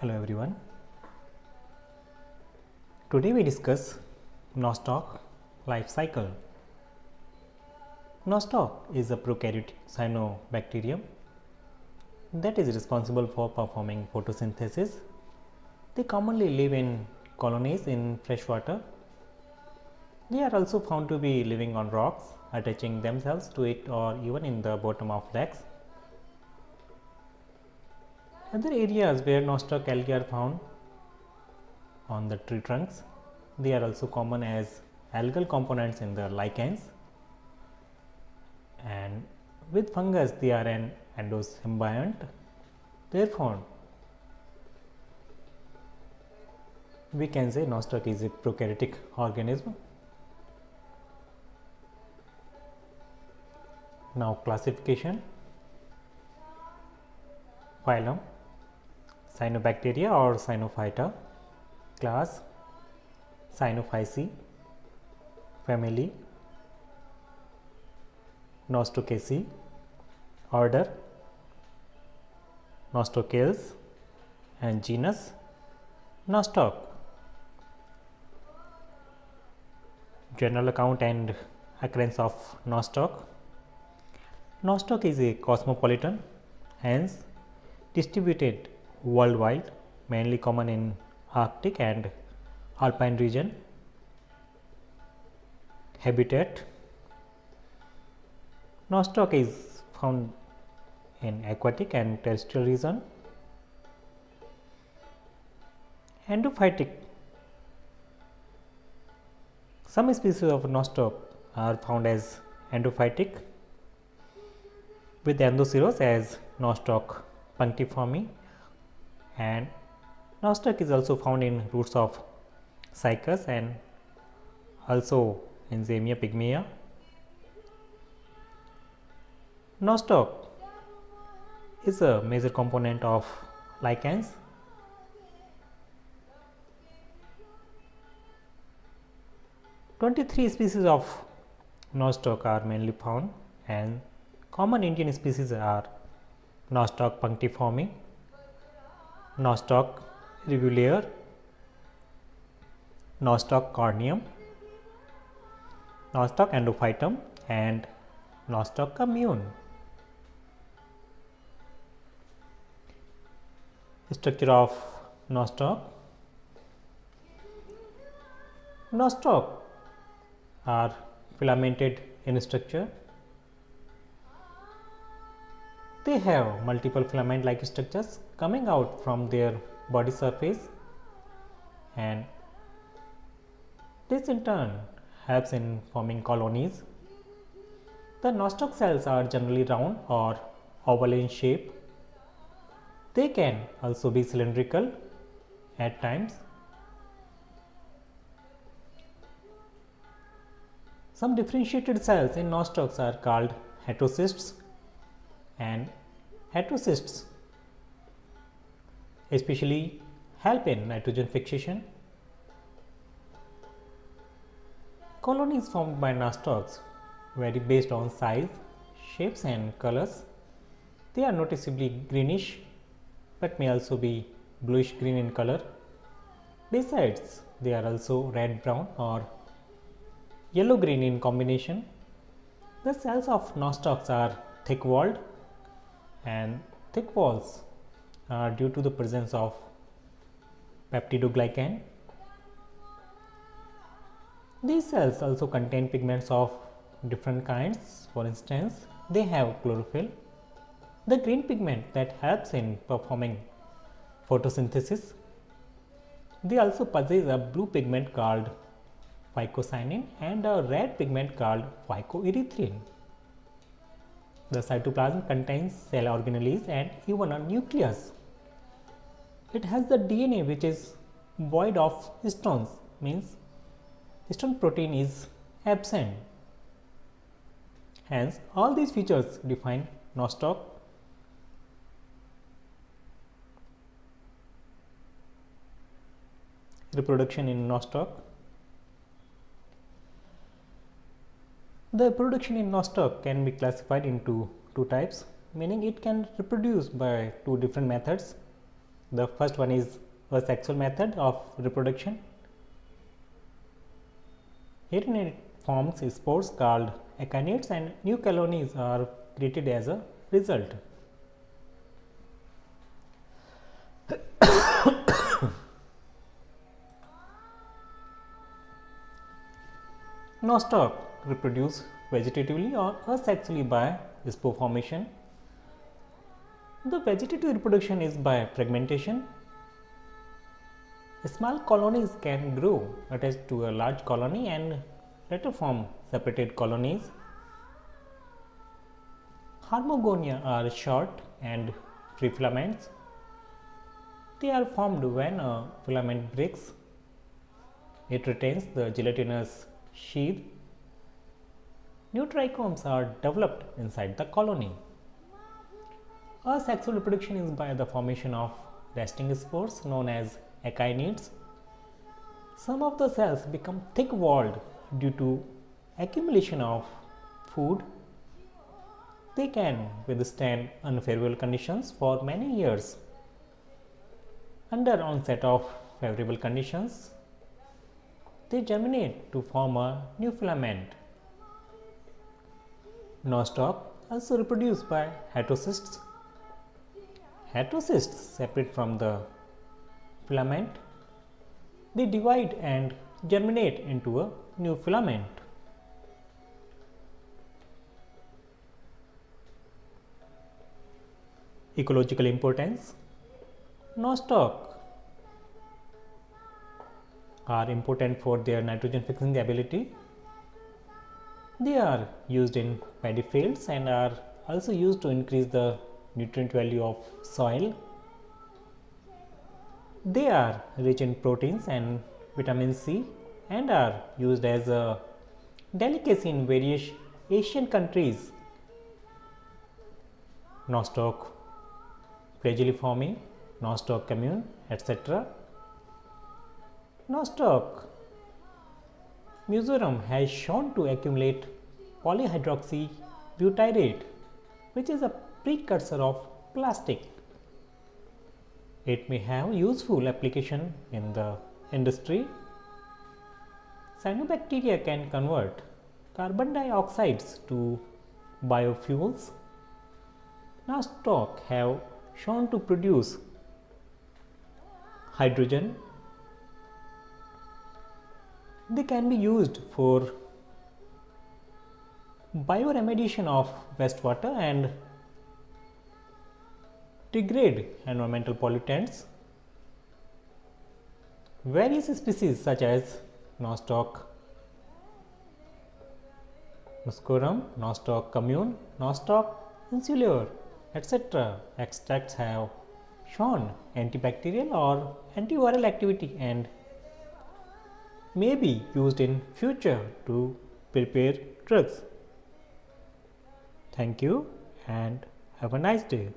Hello everyone. Today we discuss nostoc life cycle. Nostoc is a prokaryotic cyanobacterium that is responsible for performing photosynthesis. They commonly live in colonies in fresh water. They are also found to be living on rocks, attaching themselves to it or even in the bottom of lakes. Other areas where nostoc algae are found on the tree trunks. They are also common as algal components in the lichens, and with fungus they are an endosymbiont. Therefore, we can say nostoc is a prokaryotic organism. Now classification. Phylum Cyanobacteria or Cyanophyta. Class Cyanophyceae. Family Nostocaceae. Order Nostocales. And genus Nostoc. General account and occurrence of nostoc. Nostoc is a cosmopolitan, hence distributed worldwide, mainly common in Arctic and alpine region. Habitat. Nostoc is found in aquatic and terrestrial region. Endophytic. Some species of nostoc are found as endophytic with endoceros as nostoc punctiforme, and nostoc is also found in roots of cycas and also in Zamia pygmaea. Nostoc is a major component of lichens. Twenty-three species of nostoc are mainly found, and common Indian species are Nostoc punctiforme, Nostoc revulier, Nostoc corneum, Nostoc endophytum, and Nostoc commune. Structure of nostoc. Nostoc are filamented in structure. They have multiple filament like structures coming out from their body surface, and this in turn helps in forming colonies. The nostoc cells are generally round or oval in shape. They can also be cylindrical at times. Some differentiated cells in nostocs are called heterocysts, and heterocysts especially help in nitrogen fixation. Colonies formed by nostocs vary based on size, shapes and colors. They are noticeably greenish but may also be bluish green in color. Besides, they are also red brown or yellow green in combination. The cells of nostocs are thick walled, and thick walls are due to the presence of peptidoglycan. These cells also contain pigments of different kinds. For instance, they have chlorophyll, the green pigment that helps in performing photosynthesis. They also possess a blue pigment called phycocyanin and a red pigment called phycoerythrin. The cytoplasm contains cell organelles and even a nucleus. It has the DNA which is void of histones, means histone protein is absent. Hence, all these features define nostoc. Reproduction in nostoc. The reproduction in nostoc can be classified into two types, meaning it can reproduce by two different methods. The first one is a sexual method of reproduction. Herein it forms spores called echinates and new colonies are created as a result. Nostoc reproduce vegetatively or asexually by spore formation. The vegetative reproduction is by fragmentation. Small colonies can grow attached to a large colony and later form separated colonies. Hormogonia are short and free filaments. They are formed when a filament breaks. It retains the gelatinous sheath. New trichomes are developed inside the colony. Asexual reproduction is by the formation of resting spores known as echinates. Some of the cells become thick-walled due to accumulation of food. They can withstand unfavorable conditions for many years. Under onset of favorable conditions, they germinate to form a new filament. Nostoc also reproduce by heterocysts. Heterocysts separate from the filament. They divide and germinate into a new filament. Ecological importance. Nostoc are important for their nitrogen fixing ability. They are used in paddy fields and are also used to increase the nutrient value of soil. They are rich in proteins and vitamin C and are used as a delicacy in various Asian countries. Nostoc flagelliforme, Nostoc commune, etc. Nostoc museum has shown to accumulate polyhydroxybutyrate, which is a precursor of plastic. It may have useful application in the industry. Cyanobacteria can convert carbon dioxides to biofuels. Nostoc have shown to produce hydrogen. They can be used for bioremediation of wastewater and degrade environmental pollutants. Various species such as Nostoc muscorum, Nostoc commune, Nostoc insular, etc. extracts have shown antibacterial or antiviral activity and may be used in future to prepare drugs. Thank you and have a nice day.